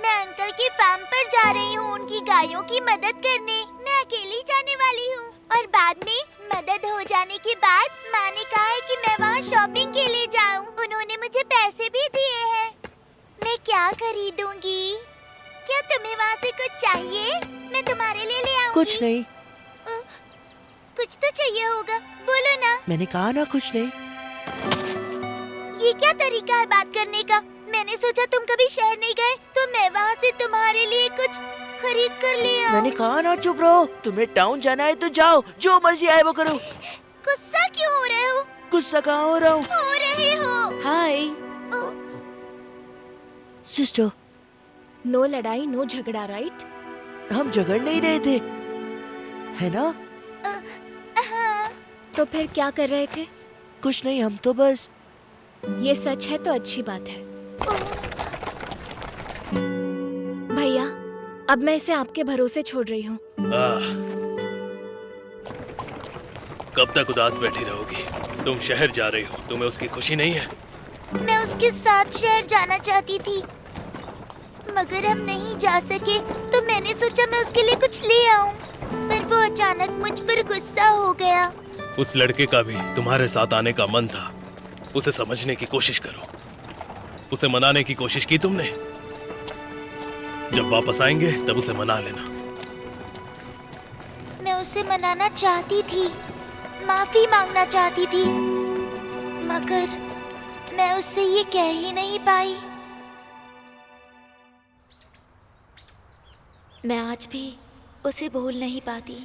मैं अंकल की फार्म पर जा रही हूँ उनकी गायों की मदद करने। मैं अकेली जाने वाली हूँ और बाद में मदद हो जाने के बाद माँ ने कहा है कि मैं वहाँ शॉपिंग के लिए जाऊँ। उन्होंने मुझे पैसे भी दिए हैं। मैं क्या खरीदूंगी? क्या तुम्हें वहाँ से कुछ चाहिए? मैं तुम्हारे लिए ले आऊंगी। कुछ नहीं। कुछ तो चाहिए होगा, बोलो ना। मैंने कहा ना कुछ नहीं। ये क्या तरीका है बात करने का? मैंने सोचा तुम कभी शहर नहीं गए तो मैं वहाँ से तुम्हारे लिए कुछ खरीद कर ले आऊं। मैंने कहा ना चुप रहो। तुम्हें टाउन जाना है तो जाओ, जो मर्जी आए वो करो। गुस्सा क्यों हो रहे हो? गुस्सा कहाँ हो रहा हूँ? हो रहे हो। हाय। सिस्टर, नो लड़ाई नो झगड़ा, राइट? हम झगड़ नहीं रहे थे, है ना? हाँ। तो फिर क्या कर रहे थे? कुछ नहीं, हम तो बस। ये सच है तो अच्छी बात है। भैया, अब मैं इसे आपके भरोसे छोड़ रही हूँ। कब तक उदास बैठी रहोगी? तुम शहर जा रही हो, तुम्हें उसकी खुशी नहीं है? मैं उसके साथ शहर जाना चाहती थी मगर हम नहीं जा सके तो मैंने सोचा मैं उसके लिए कुछ ले आऊं, पर वो अचानक मुझ पर गुस्सा हो गया। उस लड़के का भी तुम्हारे साथ आने का मन था। उसे समझने की कोशिश करो। उसे मनाने की कोशिश की तुमने? जब वापस आएंगे तब उसे मना लेना। मैं उसे मनाना चाहती थी, माफी मांगना चाहती थी, मगर मैं उससे ये कह ही नहीं पाई। मैं आज भी उसे भूल नहीं पाती।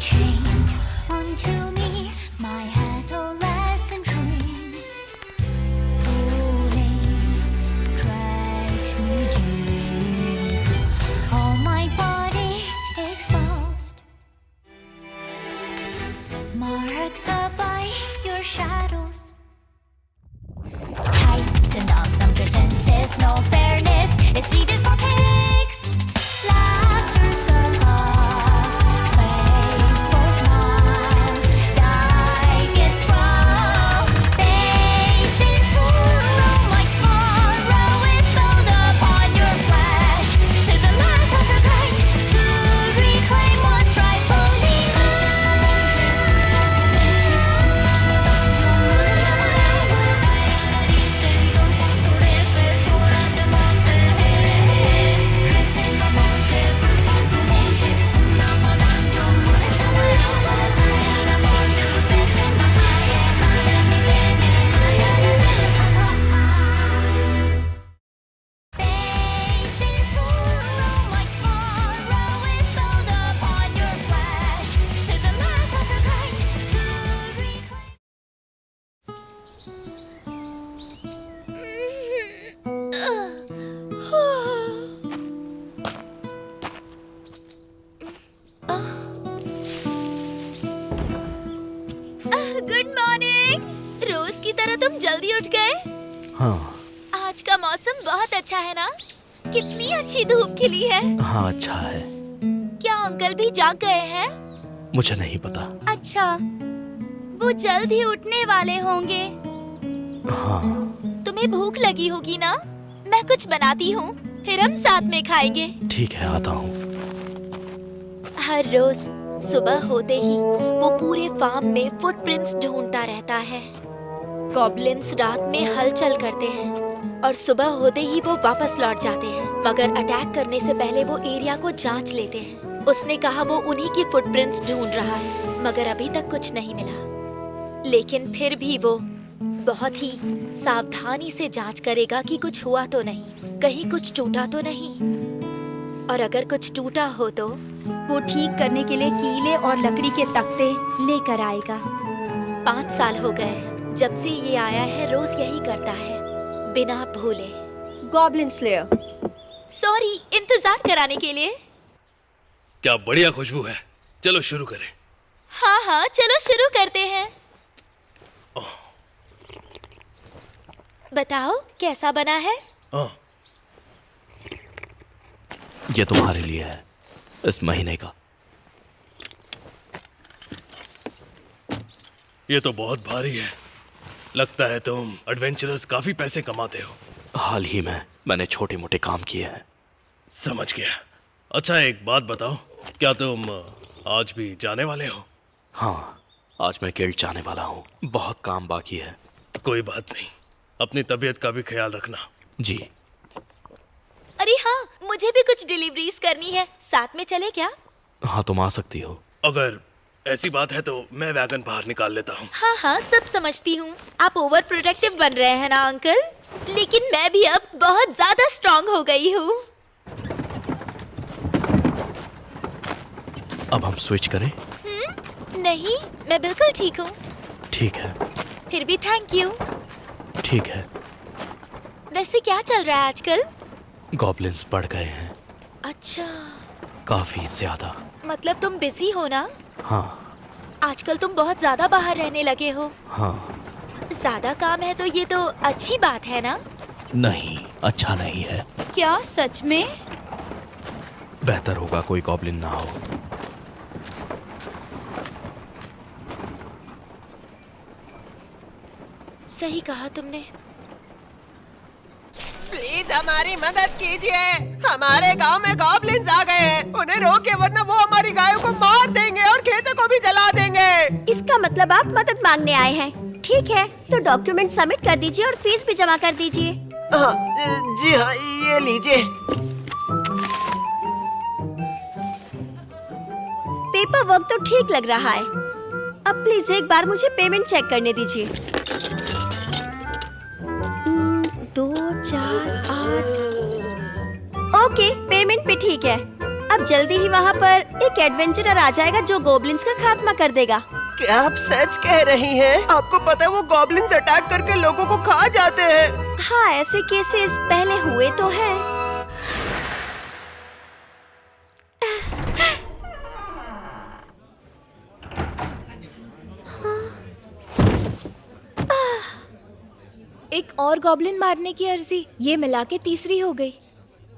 Chained onto me, my adolescent dreams, pulling, drag me deep. All my body exposed, marked up by your shadows. Tighten up, numb your senses, no fairness is needed for pigs. Laughter so hard, playful smiles, guide gets wrong. Bathed in sorrow, my sorrow is spilled upon your flesh. To the last of the kind, to reclaim what's rightfully good morning. रोज की तरह तुम जल्दी उठ गए। हाँ। आज का मौसम बहुत अच्छा है ना? कितनी अच्छी धूप खिली है। हाँ, अच्छा है। क्या अंकल भी जाग गए हैं? मुझे नहीं पता। अच्छा, वो जल्द ही उठने वाले होंगे। हाँ। तुम्हें भूख लगी होगी ना? मैं कुछ बनाती हूँ, फिर हम साथ में खाएंगे। ठीक है, आता हूँ। हर रोज सुबह होते ही वो पूरे फार्म में फुटप्रिंट्स ढूंढता रहता है। गॉब्लिन्स रात में हलचल करते हैं और सुबह होते ही वो वापस लौट जाते हैं, मगर अटैक करने से पहले वो एरिया को जांच लेते हैं। उसने कहा वो उन्हीं की फुटप्रिंट्स ढूंढ रहा है, मगर अभी तक कुछ नहीं मिला। लेकिन फिर भी वो बहुत ही सावधानी से जांच करेगा कि कुछ हुआ तो नहीं, कहीं कुछ टूटा तो नहीं, और अगर कुछ टूटा हो तो वो ठीक करने के लिए कीले और लकड़ी के तख्ते लेकर आएगा। 5 साल हो गए जब से ये आया है, रोज यही करता है बिना भूले। Goblin slayer. सॉरी इंतजार कराने के लिए। क्या बढ़िया खुशबू है। चलो शुरू करें। हाँ हाँ, चलो शुरू करते हैं। बताओ कैसा बना है? हाँ, ये तुम्हारे लिए है, इस महीने का। ये तो बहुत भारी है। लगता है तुम एडवेंचरर्स काफी पैसे कमाते हो। हाल ही में मैंने छोटे मोटे काम किए हैं। समझ गया। अच्छा एक बात बताओ, क्या तुम आज भी जाने वाले हो? हाँ, आज मैं गिल्ड जाने वाला हूँ। बहुत काम बाकी है। कोई बात नहीं, अपनी तबीयत का भी ख्याल रखना। जी। अरे हाँ, मुझे भी कुछ डिलीवरीज करनी है, साथ में चले क्या? हाँ, तुम आ सकती हो। अगर ऐसी बात है तो मैं वैगन बाहर निकाल लेता हूँ। हाँ हाँ, सब समझती हूँ। आप ओवर प्रोटेक्टिव बन रहे हैं ना अंकल? लेकिन मैं भी अब बहुत ज्यादा स्ट्रांग हो गई हूँ। अब हम स्विच करें? नहीं, मैं बिल्कुल ठीक हूँ। ठीक है। फिर भी थैंक यू। ठीक है। वैसे क्या चल रहा है आजकल? गॉब्लिन्स बढ़ गए हैं, अच्छा, काफी ज्यादा। मतलब तुम बिजी हो ना? हाँ। आजकल तुम बहुत ज्यादा बाहर रहने लगे हो। हाँ। ज्यादा काम है तो ये तो अच्छी बात है ना? नहीं, अच्छा नहीं है। क्या सच में? बेहतर होगा कोई गॉब्लिन ना हो। सही कहा तुमने। प्लीज हमारी मदद कीजिए, हमारे गांव में गॉब्लिन्स आ गए हैं। उन्हें रोके वरना वो हमारी गायों को मार देंगे और खेतों को भी जला देंगे। इसका मतलब आप मदद मांगने आए हैं। ठीक है, तो डॉक्यूमेंट सबमिट कर दीजिए और फीस भी जमा कर दीजिए। हाँ, जी हाँ, ये लीजिए। पेपर वर्क तो ठीक लग रहा है। अब प्लीज एक बार मुझे पेमेंट चेक करने दीजिए। 2, 4, 8। ओके, पेमेंट भी ठीक है। अब जल्दी ही वहाँ पर एक एडवेंचरर आ जाएगा जो गॉब्लिन्स का खात्मा कर देगा। क्या आप सच कह रही हैं? आपको पता है वो गॉब्लिन्स अटैक करके लोगों को खा जाते हैं। हाँ, ऐसे केसेस पहले हुए तो हैं। एक और गॉब्लिन मारने की अर्जी, ये मिला के तीसरी हो गई।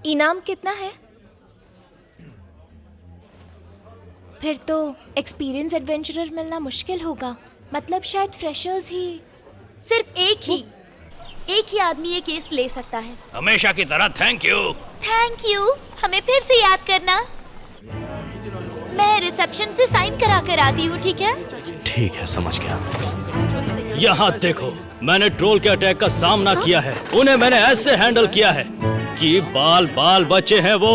इनाम कितना है? फिर तो एक्सपीरियंस एडवेंचरर मिलना मुश्किल होगा। मतलब शायद फ्रेशर्स ही। सिर्फ एक ही आदमी ये केस ले सकता है। हमेशा की तरह थैंक यू। थैंक यू, हमें फिर से याद करना। मैं रिसेप्शन से साइन करा कर आती हूँ, ठीक है? ठीक है, समझ गया। यहाँ देखो, मैंने ट्रोल के अटैक का सामना किया है। उन्हें मैंने ऐसे हैंडल किया है कि बाल बाल बचे हैं वो।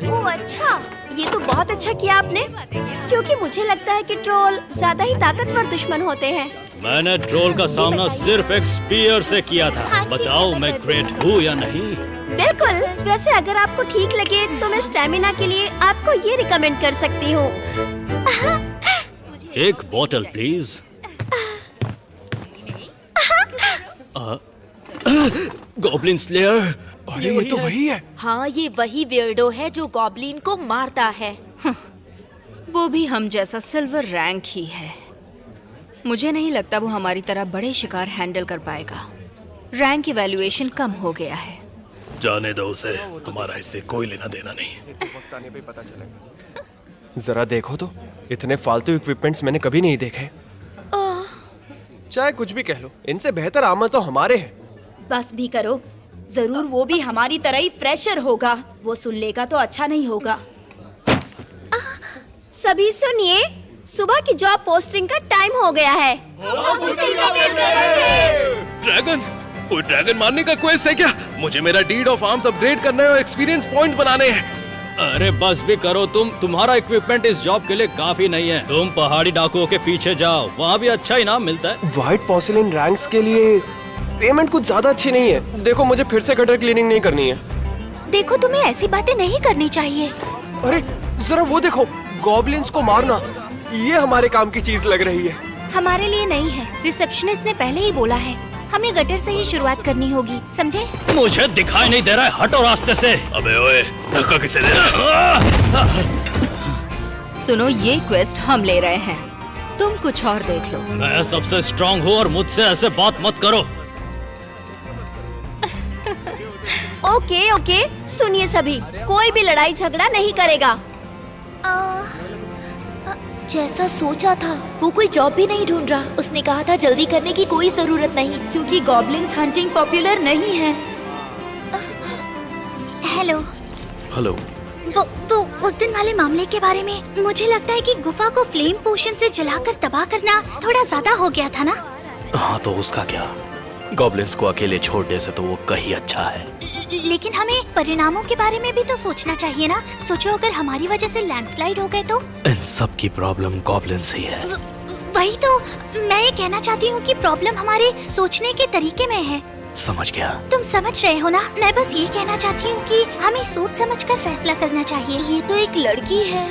ओह अच्छा, ये तो बहुत अच्छा किया आपने, क्योंकि मुझे लगता है कि ट्रोल ज्यादा ही ताकतवर दुश्मन होते हैं। मैंने ट्रोल का सामना सिर्फ एक स्पीयर से किया था। हाँ, ठीक बताओ है, मैं बताइए। ग्रेट हूँ या नहीं? बिल्कुल। वैसे अगर आपको ठीक लगे तो मैं स्टेमिना के लिए आपको ये रिकमेंड कर सकती हूँ। एक बोतल प्लीज। Goblin slayer. अरे ये तो वही है। हाँ, ये वही वियर्डो है जो गॉब्लिन को मारता है। वो भी हम जैसा सिल्वर रैंक ही है। मुझे नहीं लगता वो हमारी तरह बड़े शिकार हैंडल कर पाएगा। रैंक इवैल्यूएशन कम हो गया है। जाने दो उसे, हमारा इससे कोई लेना देना नहीं। जरा देखो तो, इतने फालतू इक्विपमेंट्स मैंने कभी नहीं देखे। चाहे कुछ भी कह लो, इनसे बेहतर आमद तो हमारे हैं। बस भी करो, जरूर वो भी हमारी तरह ही फ्रेशर होगा। वो सुन लेगा तो अच्छा नहीं होगा। सभी सुनिए, सुबह की जॉब पोस्टिंग का टाइम हो गया है। ड्रैगन? कोई ड्रैगन मारने का क्वेस्ट है क्या? मुझे मेरा डीड ऑफ आर्म्स अपग्रेड करना है और एक्सपीरियंस पॉइंट बनाने हैं। अरे बस भी करो तुम्हारा इक्विपमेंट इस जॉब के लिए काफी नहीं है। तुम पहाड़ी डाकुओं के पीछे जाओ, वहाँ भी अच्छा इनाम मिलता है। व्हाइट पोर्सिलेन रैंक्स के लिए पेमेंट कुछ ज्यादा अच्छी नहीं है। देखो, मुझे फिर से गटर क्लीनिंग नहीं करनी है। देखो, तुम्हें ऐसी बातें नहीं करनी चाहिए। अरे जरा वो देखो, गॉब्लिन्स को मारना, ये हमारे काम की चीज लग रही है। हमारे लिए नहीं है, रिसेप्शनिस्ट ने पहले ही बोला है। हमें गटर से ही शुरुआत करनी होगी, समझे? मुझे दिखाई नहीं दे रहा है, हटो रास्ते से। अबे ओए, धक्का किसे दे रहा है? सुनो, ये क्वेस्ट हम ले रहे हैं। तुम कुछ और देख लो। मैं सबसे स्ट्रांग हूँ और मुझसे ऐसे बात मत करो। ओके ओके, सुनिए सभी, कोई भी लड़ाई झगड़ा नहीं करेगा। जैसा सोचा था, वो कोई जॉब भी नहीं ढूंढ रहा। उसने कहा था जल्दी करने की कोई जरूरत नहीं क्योंकि गॉब्लिन्स हंटिंग पॉपुलर नहीं है। हेलो। हेलो। वो उस दिन वाले मामले के बारे में, मुझे लगता है कि गुफा को फ्लेम पोशन से जलाकर तबाह करना थोड़ा ज्यादा हो गया था ना? हाँ तो उसका क्या, गॉब्लिन्स को अकेले छोड़ने से तो वो कहीं अच्छा है। लेकिन हमें परिणामों के बारे में भी तो सोचना चाहिए ना। सोचो अगर हमारी वजह से लैंडस्लाइड हो गए तो। इन सब की प्रॉब्लम गॉब्लिन्स ही है। वही तो मैं ये कहना चाहती हूँ कि प्रॉब्लम हमारे सोचने के तरीके में है। समझ गया। तुम समझ रहे हो ना? मैं बस ये कहना चाहती हूँ कि हमें सोच समझकर फैसला करना चाहिए। ये तो एक लड़की है।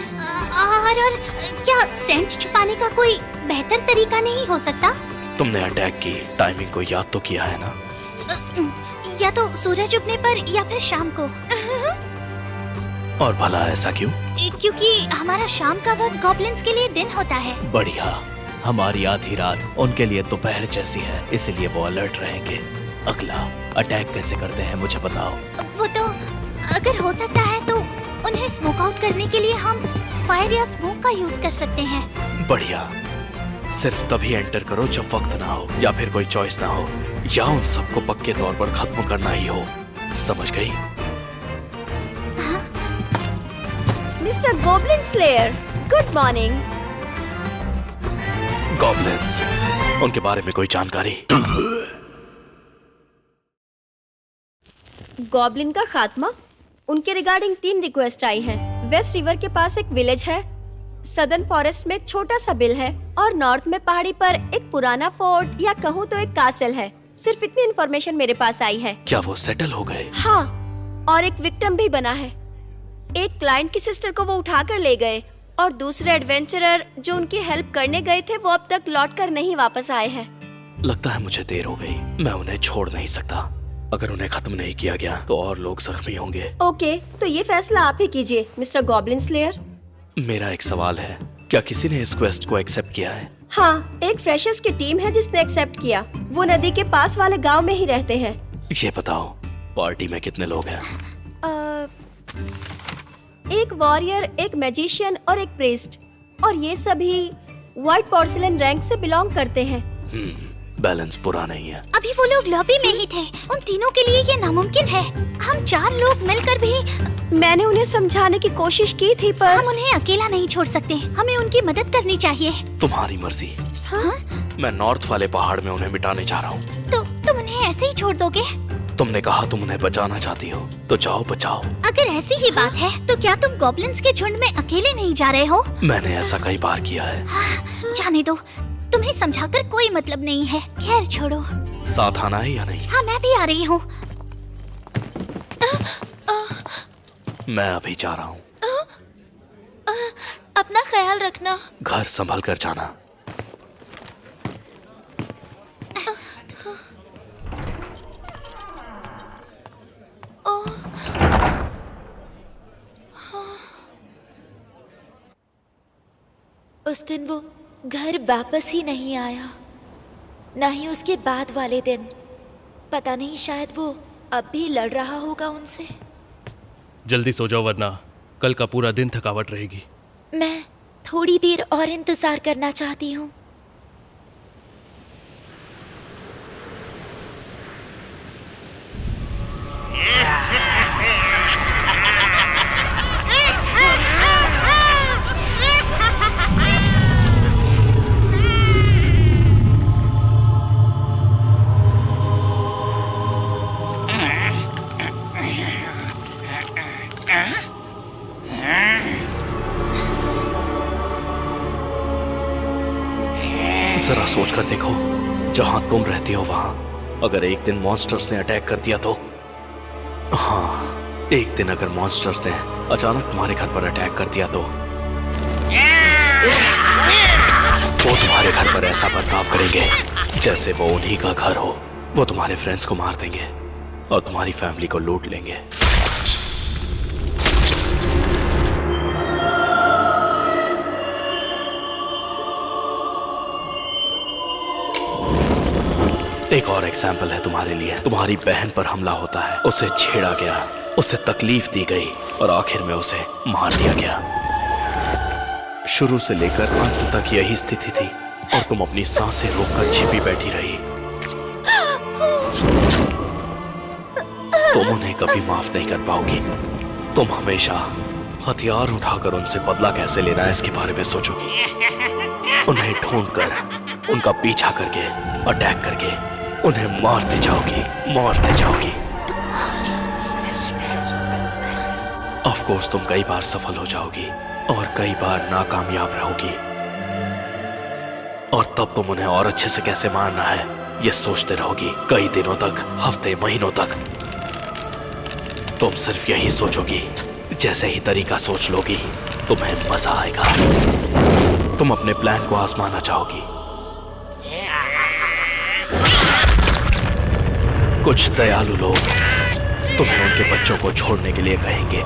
और क्या सेंट छुपाने का कोई बेहतर तरीका नहीं हो सकता? तुमने अटैक की टाइमिंग को याद तो किया है ना? या तो सूरज उगने पर या फिर शाम को। और भला ऐसा क्यों? क्योंकि हमारा शाम का वक्त गॉब्लिन्स के लिए दिन होता है। बढ़िया, हमारी आधी रात उनके लिए दोपहर जैसी है, इसलिए वो अलर्ट रहेंगे। अगला अटैक कैसे करते हैं मुझे बताओ। वो तो अगर हो सकता है तो उन्हें स्मोक आउट करने के लिए हम फायर या स्मोक का यूज कर सकते हैं। बढ़िया, सिर्फ तभी एंटर करो जब वक्त ना हो या फिर कोई चॉइस ना हो, या उन सबको पक्के तौर पर खत्म करना ही हो। समझ गई? Mister goblin slayer, good morning. Goblins, उनके बारे में कोई जानकारी? गॉब्लिन का खात्मा, उनके रिगार्डिंग 3 रिक्वेस्ट आई हैं। वेस्ट रिवर के पास एक विलेज है, सदर्न फॉरेस्ट में एक छोटा सा बिल है, और नॉर्थ में पहाड़ी पर एक पुराना फोर्ट या कहूँ तो एक कासल है। सिर्फ इतनी इन्फॉर्मेशन मेरे पास आई है। क्या वो सेटल हो गए? हाँ, और एक विक्टिम भी बना है। एक क्लाइंट की सिस्टर को वो उठा कर ले गए, और दूसरे एडवेंचरर जो उनकी हेल्प करने गए थे वो अब तक लौट कर नहीं वापस आए हैं। लगता है मुझे देर हो गई, मैं उन्हें छोड़ नहीं सकता। अगर उन्हें खत्म नहीं किया गया तो और लोग जख्मी होंगे। ओके, तो ये फैसला आप ही कीजिए मिस्टर गॉब्लिन स्लेयर। मेरा एक सवाल है, क्या किसी ने इस क्वेस्ट को एक्सेप्ट किया है? हाँ, एक फ्रेशर्स की टीम है जिसने एक्सेप्ट किया। वो नदी के पास वाले गांव में ही रहते हैं। ये बताओ, पार्टी में कितने लोग हैं? एक वॉरियर, एक मैजिशियन और एक प्रीस्ट, और ये सभी व्हाइट पोर्सिलेन रैंक से बिलोंग करते हैं। बैलेंस पूरा नहीं है। अभी वो लोग लॉबी में ही थे। उन तीनों के लिए ये नामुमकिन है। हम 4 लोग मिलकर भी। मैंने उन्हें समझाने की कोशिश की थी, पर हम उन्हें अकेला नहीं छोड़ सकते। हमें उनकी मदद करनी चाहिए। तुम्हारी मर्जी। हाँ? मैं नॉर्थ वाले पहाड़ में उन्हें मिटाने जा रहा हूँ। तो तुम उन्हें ऐसे ही छोड़ दोगे? तुमने कहा तुम उन्हें बचाना चाहती हो, तो जाओ बचाओ। अगर ऐसी ही बात है तो क्या तुम गॉब्लिन्स के झुंड में अकेले नहीं जा रहे हो? मैंने ऐसा कई बार किया है। जाने दो, तुम्हें समझाकर कोई मतलब नहीं है। खैर छोड़ो। साथ आना है या नहीं? हाँ, मैं भी आ रही हूँ। मैं अभी जा रहा हूँ। अपना ख्याल रखना। घर संभल कर जाना। उस दिन वो घर वापस ही नहीं आया, ना ही उसके बाद वाले दिन। पता नहीं, शायद वो अब भी लड़ रहा होगा उनसे। जल्दी सो जाओ वरना कल का पूरा दिन थकावट रहेगी। मैं थोड़ी देर और इंतजार करना चाहती हूँ। जरा सोचकर देखो, जहां तुम रहती हो वहां अगर एक दिन मॉन्स्टर्स ने अटैक कर दिया तो? हाँ, एक दिन अगर मॉन्स्टर्स ने अचानक तुम्हारे घर पर अटैक कर दिया तो वो तुम्हारे घर पर ऐसा बर्ताव करेंगे जैसे वो उन्हीं का घर हो। वो तुम्हारे फ्रेंड्स को मार देंगे और तुम्हारी फैमिली को लूट लेंगे। एक और एग्जाम्पल है तुम्हारे लिए। तुम्हारी बहन पर हमला होता है, उसे छेड़ा गया, उसे तकलीफ दी गई और आखिर में उसे मार दिया गया। शुरू से लेकर अंत तक यही स्थिति थी और तुम अपनी सांसें रोककर छिपी बैठी रही। तुम उन्हें कभी माफ नहीं कर पाओगी। तुम हमेशा हथियार उठाकर उनसे बदला कैसे लेना है इसके बारे में सोचोगी। उन्हें ढूंढकर, उनका पीछा करके, अटैक करके उन्हें मारते जाओगी। ऑफ कोर्स तुम कई बार सफल हो जाओगी और कई बार नाकामयाब रहोगी, और तब तुम उन्हें और अच्छे से कैसे मारना है ये सोचते रहोगी कई दिनों तक, हफ्ते, महीनों तक। तुम सिर्फ यही सोचोगी। जैसे ही तरीका सोच लोगी तुम्हें मजा आएगा। तुम अपने प्लान को आजमाना चाहोगी। कुछ दयालु लोग तुम्हें उनके बच्चों को छोड़ने के लिए कहेंगे,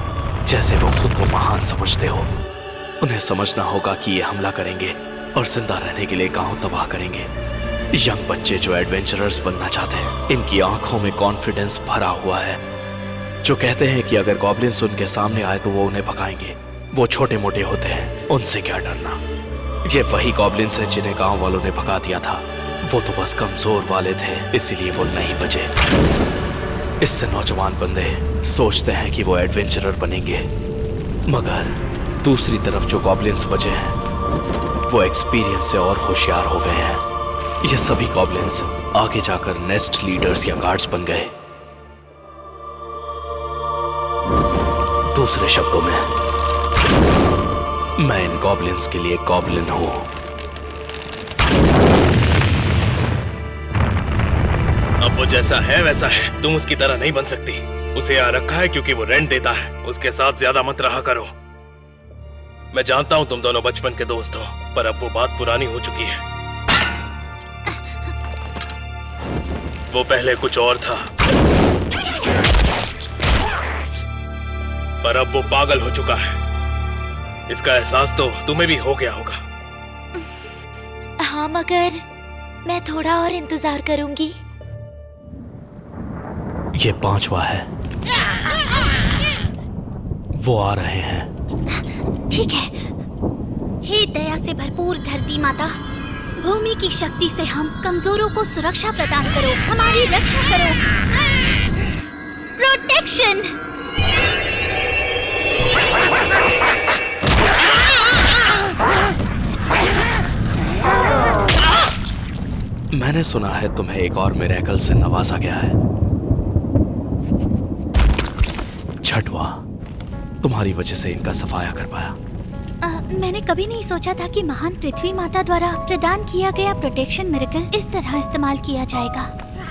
जैसे वो खुद को महान समझते हो। उन्हें समझना होगा कि ये हमला करेंगे और जिंदा रहने के लिए गांव तबाह करेंगे। यंग बच्चे जो एडवेंचरर्स बनना चाहते हैं, इनकी आंखों में कॉन्फिडेंस भरा हुआ है, जो कहते हैं कि अगर गॉब्लिन्स उनके सामने आए तो वो उन्हें भगाएंगे। वो छोटे मोटे होते हैं, उनसे क्या डरना। ये वही गॉब्लिन्स हैं जिन्हें गांव वालों ने भगा दिया था। वो तो बस कमजोर वाले थे, इसीलिए वो नहीं बचे। इससे नौजवान बंदे सोचते हैं कि वो एडवेंचरर बनेंगे, मगर दूसरी तरफ जो गॉब्लिन्स बचे हैं वो एक्सपीरियंस से और होशियार हो गए हैं। ये सभी गॉब्लिन्स आगे जाकर नेस्ट लीडर्स या गार्ड्स बन गए। दूसरे शब्दों में, मैं इन गॉब्लिन्स के लिए गॉब्लिन हूं। अब वो जैसा है वैसा है, तुम उसकी तरह नहीं बन सकती। उसे यहाँ रखा है क्योंकि वो रेंट देता है। उसके साथ ज्यादा मत रहा करो। मैं जानता हूँ तुम दोनों बचपन के दोस्त हो, पर अब वो बात पुरानी हो चुकी है। वो पहले कुछ और था, पर अब वो पागल हो चुका है। इसका एहसास तो तुम्हें भी हो गया होगा। हाँ, मगर मैं थोड़ा और इंतजार करूंगी। ये 5वां है। वो आ रहे हैं। ठीक है। हे दया से भरपूर धरती माता, भूमि की शक्ति से हम कमजोरों को सुरक्षा प्रदान करो, हमारी रक्षा करो। प्रोटेक्शन। मैंने सुना है तुम्हें एक और मिरेकल से नवाजा गया है। 6वां, तुम्हारी वजह से इनका सफाया कर पाया। मैंने कभी नहीं सोचा था कि महान पृथ्वी माता द्वारा प्रदान किया गया प्रोटेक्शन मिरेकल इस तरह इस्तेमाल किया जाएगा।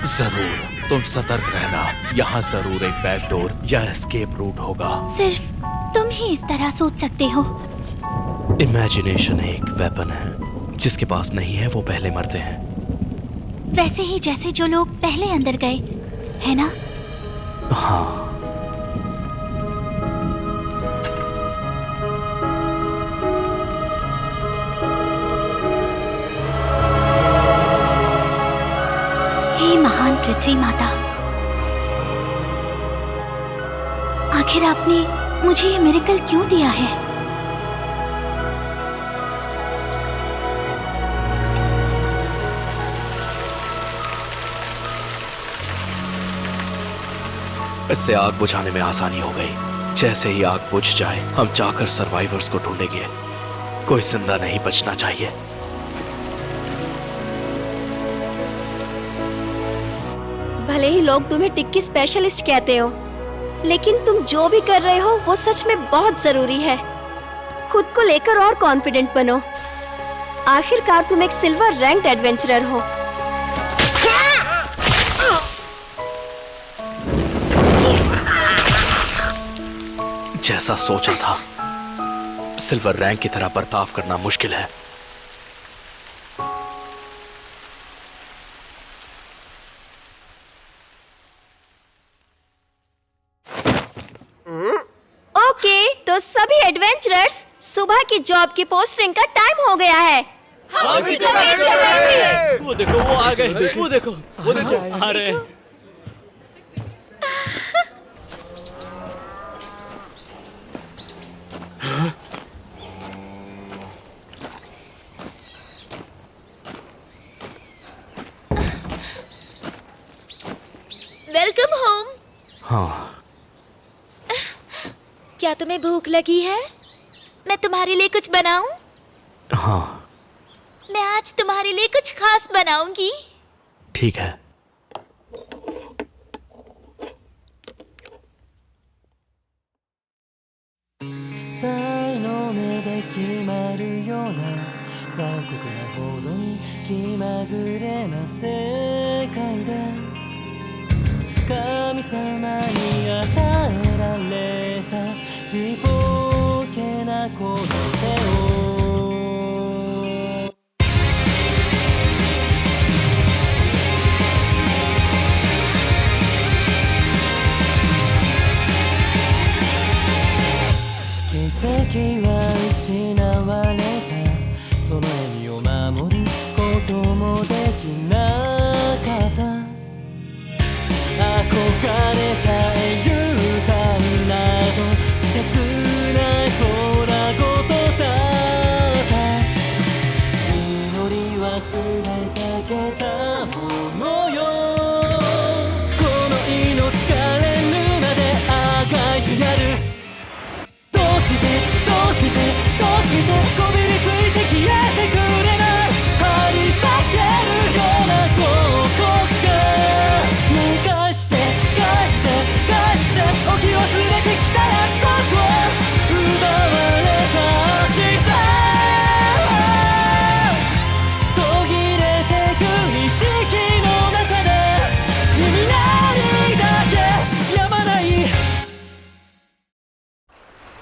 जरूर, तुम सतर्क रहना। यहाँ जरूर एक बैकडोर या एस्केप रूट होगा। सिर्फ तुम ही इस तरह सोच सकते हो। इमेजिनेशन एक वेपन है। जिसके पास नहीं है वो पहले मरते हैं। वैसे ही जैसे जो लोग पहले अंदर गए, है ना? हाँ। हे महान पृथ्वी माता, आखिर आपने मुझे ये मिरेकल क्यों दिया है? इससे आग बुझाने में आसानी हो गई। जैसे ही आग बुझ जाए, हम जाकर सर्वाइवर्स को ढूंढेंगे। कोई जिंदा नहीं बचना चाहिए। भले ही लोग तुम्हें टिक्की स्पेशलिस्ट कहते हो, लेकिन तुम जो भी कर रहे हो वो सच में बहुत जरूरी है। खुद को लेकर और कॉन्फिडेंट बनो। आखिरकार तुम एक सिल्वर रैंक्ड एडवेंचरर हो। जैसा सोचा था, सिल्वर रैंक की तरह बर्ताव करना मुश्किल है। ओके, तो सभी एडवेंचरर्स, सुबह की जॉब की पोस्टिंग का टाइम हो गया है। वो देखो वो आ गए, वो देखो अरे वेलकम होम। हाँ, क्या तुम्हें भूख लगी है? मैं तुम्हारे लिए कुछ बनाऊं? हाँ, मैं आज तुम्हारे लिए कुछ खास बनाऊंगी। ठीक है।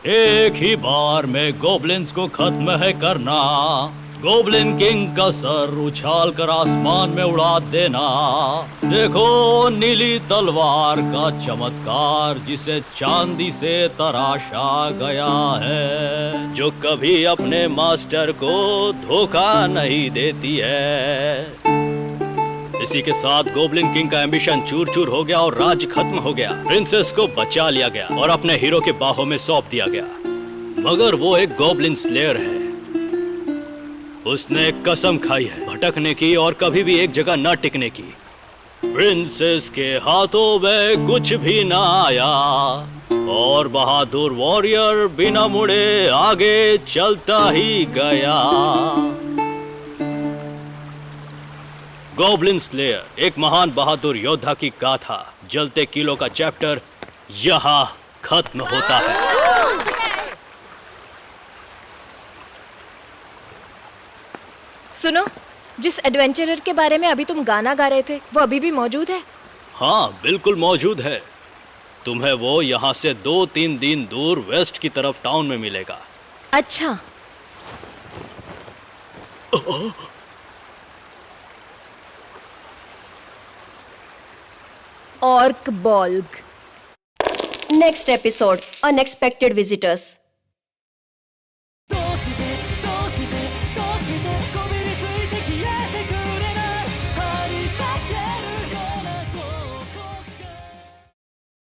एक ही बार में गोबलिन्स को खत्म है करना, गोबलिन किंग का सर उछाल कर आसमान में उड़ा देना। देखो नीली तलवार का चमत्कार जिसे चांदी से तराशा गया है, जो कभी अपने मास्टर को धोखा नहीं देती है। इसी के साथ गोबलिन किंग का एम्बिशन चूर चूर हो गया और राज्य खत्म हो गया। प्रिंसेस को बचा लिया गया और अपने हीरो के बाहों में सौंप दिया गया। मगर वो एक गोबलिन स्लेयर है। उसने कसम खाई है भटकने की और कभी भी एक जगह न टिकने की। प्रिंसेस के हाथों में कुछ भी ना आया और बहादुर वॉरियर बिना मुड़े आगे चलता ही गया। गोबलिन स्लेयर एक महान बहादुर योद्धा की गाथा जलते किलों का चैप्टर यहाँ खत्म होता है। सुनो, जिस एडवेंचरर के बारे में अभी तुम गाना गा रहे थे वो अभी भी मौजूद है? हाँ बिल्कुल मौजूद है। तुम्हें वो यहाँ से 2-3 दिन दूर वेस्ट की तरफ टाउन में मिलेगा। अच्छा। Orc Bolg. Next episode, unexpected visitors.